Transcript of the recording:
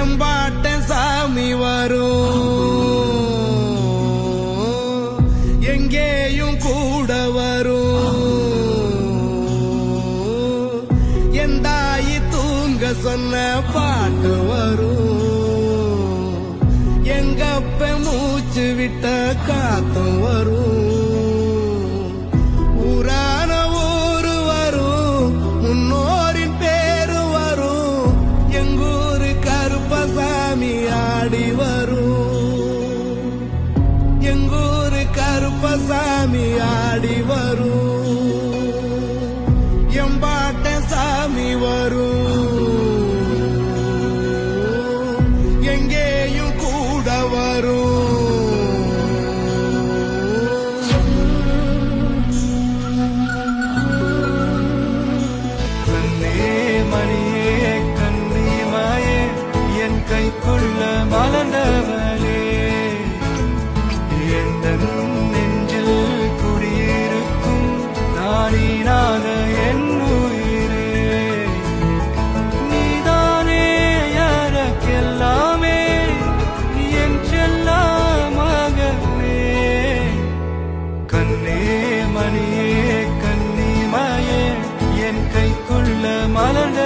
எம்பாட்ட சாமி வரும், எங்கேயும் கூட வரும். என் தாயி தூங்க சொன்ன பாட்டு வரும், எங்கப்ப மூச்சு விட்ட காத்தும் வரும். ஊரான ஊரு வரும், முன்னோரின் பேரு வரும். எங்கூரு கருப்பசாமி ஆடி வரும், எங்கூரு கருப்பசாமி ஆடி வரும். எம்பாட்ட சாமி வரும், எங்கேயும் கூட வரும். மணியே கண்ணிமாயே என் கைக்குள்ள மலர்ந்தவளே, எந்த நெஞ்சில் குடியிருக்கும் நானினாக என் உயிரே. நீதானே யாருக்கெல்லாமே, என் செல்லமாகவே. கண்ணே மணியே கண்ணிமாயே என் கைக்குள்ள மலர்ந்த